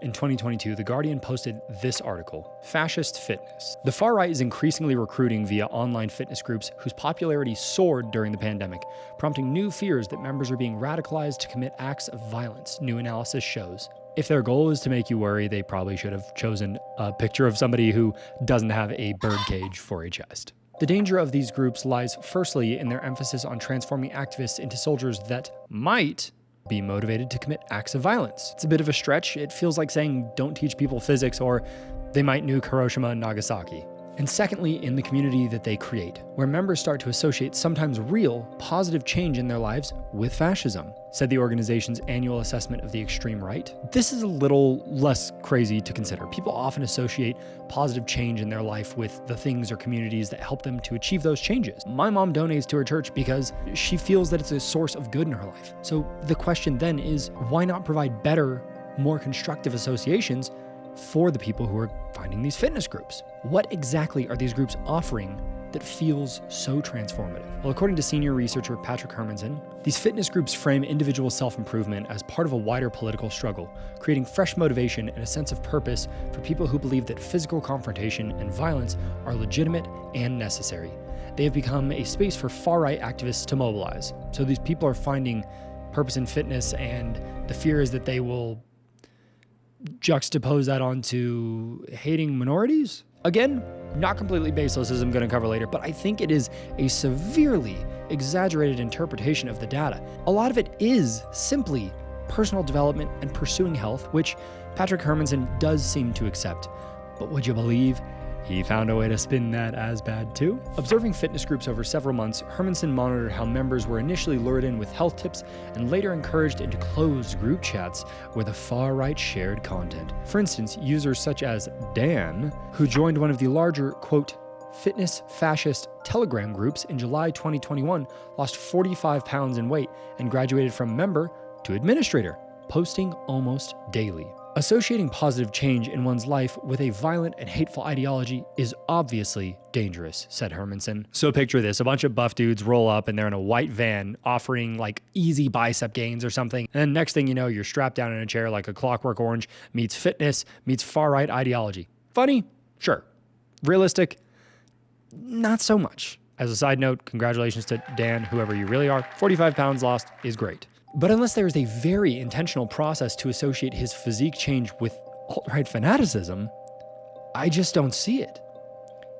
In 2022, The Guardian posted this article, Fascist Fitness. The far right is increasingly recruiting via online fitness groups whose popularity soared during the pandemic, prompting new fears that members are being radicalized to commit acts of violence, new analysis shows. If their goal is to make you worry, they probably should have chosen a picture of somebody who doesn't have a birdcage for a chest. The danger of these groups lies firstly in their emphasis on transforming activists into soldiers that might be motivated to commit acts of violence. It's a bit of a stretch. It feels like saying don't teach people physics or they might nuke Hiroshima and Nagasaki. And secondly, in the community that they create, where members start to associate sometimes real, positive change in their lives with fascism, said the organization's annual assessment of the extreme right. This is a little less crazy to consider. People often associate positive change in their life with the things or communities that help them to achieve those changes. My mom donates to her church because she feels that it's a source of good in her life. So the question then is, why not provide better, more constructive associations for the people who are finding these fitness groups? What exactly are these groups offering that feels so transformative? Well, according to senior researcher Patrick Hermanson, these fitness groups frame individual self-improvement as part of a wider political struggle, creating fresh motivation and a sense of purpose for people who believe that physical confrontation and violence are legitimate and necessary. They have become a space for far-right activists to mobilize. So these people are finding purpose in fitness, and the fear is that they will juxtapose that onto hating minorities. Again, not completely baseless, as I'm going to cover later, but I think it is a severely exaggerated interpretation of the data. A lot of it is simply personal development and pursuing health, which Patrick Hermanson does seem to accept. But would you believe he found a way to spin that as bad too? Observing fitness groups over several months, Hermanson monitored how members were initially lured in with health tips and later encouraged into closed group chats where the far right shared content. For instance, users such as Dan, who joined one of the larger, quote, fitness fascist Telegram groups in July 2021, lost 45 pounds in weight and graduated from member to administrator, posting almost daily. Associating positive change in one's life with a violent and hateful ideology is obviously dangerous, said Hermanson. So picture this, a bunch of buff dudes roll up and they're in a white van offering like easy bicep gains or something. And then next thing you know, you're strapped down in a chair like a Clockwork Orange meets fitness, meets far-right ideology. Funny? Sure. Realistic? Not so much. As a side note, congratulations to Dan, whoever you really are. 45 pounds lost is great. But unless there is a very intentional process to associate his physique change with alt-right fanaticism, I just don't see it.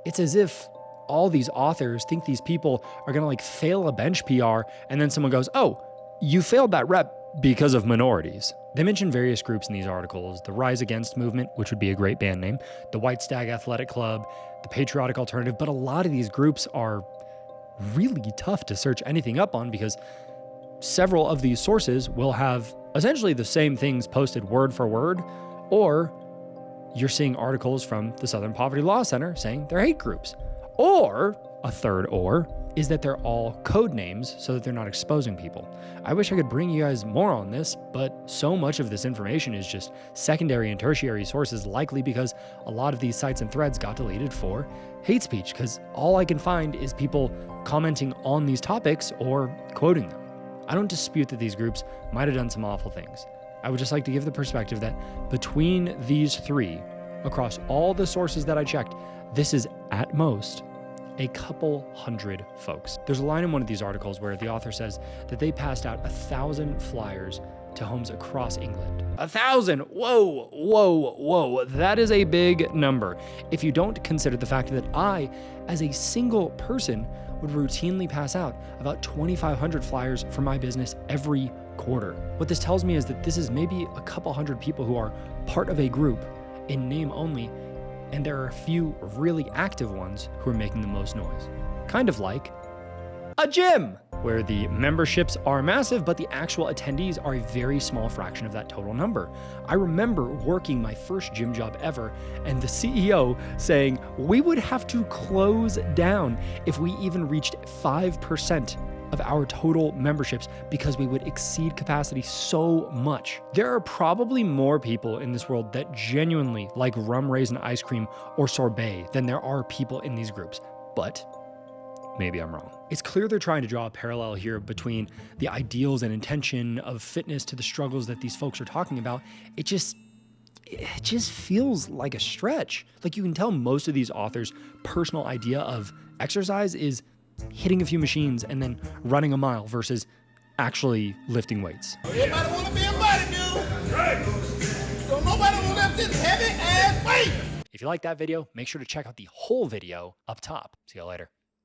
It's as if all these authors think these people are gonna like fail a bench PR and then someone goes, oh, you failed that rep because of minorities. They mention various groups in these articles, the Rise Against movement, which would be a great band name, the White Stag Athletic Club, the Patriotic Alternative, but a lot of these groups are really tough to search anything up on because several of these sources will have essentially the same things posted word for word, or you're seeing articles from the Southern Poverty Law Center saying they're hate groups. Or, a third or, is that they're all code names so that they're not exposing people. I wish I could bring you guys more on this, but so much of this information is just secondary and tertiary sources, likely because a lot of these sites and threads got deleted for hate speech, because all I can find is people commenting on these topics or quoting them. I don't dispute that these groups might have done some awful things. I would just like to give the perspective that between these three, across all the sources that I checked, this is at most a couple hundred folks. There's a line in one of these articles where the author says that they passed out 1,000 flyers to homes across England. 1,000! Whoa, whoa, whoa. That is a big number. If you don't consider the fact that I, as a single person, would routinely pass out about 2,500 flyers for my business every quarter. What this tells me is that this is maybe a couple hundred people who are part of a group in name only, and there are a few really active ones who are making the most noise. Kind of like a gym, where the memberships are massive, but the actual attendees are a very small fraction of that total number. I remember working my first gym job ever, and the CEO saying we would have to close down if we even reached 5% of our total memberships because we would exceed capacity so much. There are probably more people in this world that genuinely like rum raisin ice cream or sorbet than there are people in these groups, but maybe I'm wrong. It's clear they're trying to draw a parallel here between the ideals and intention of fitness to the struggles that these folks are talking about. it just feels like a stretch. Like, you can tell most of these authors' personal idea of exercise is hitting a few machines and then running a mile versus actually lifting weights. Everybody want to be a bodybuilder. Right. So nobody want to lift this heavy ass weight. If you like that video, make sure to check out the whole video up top. See you later.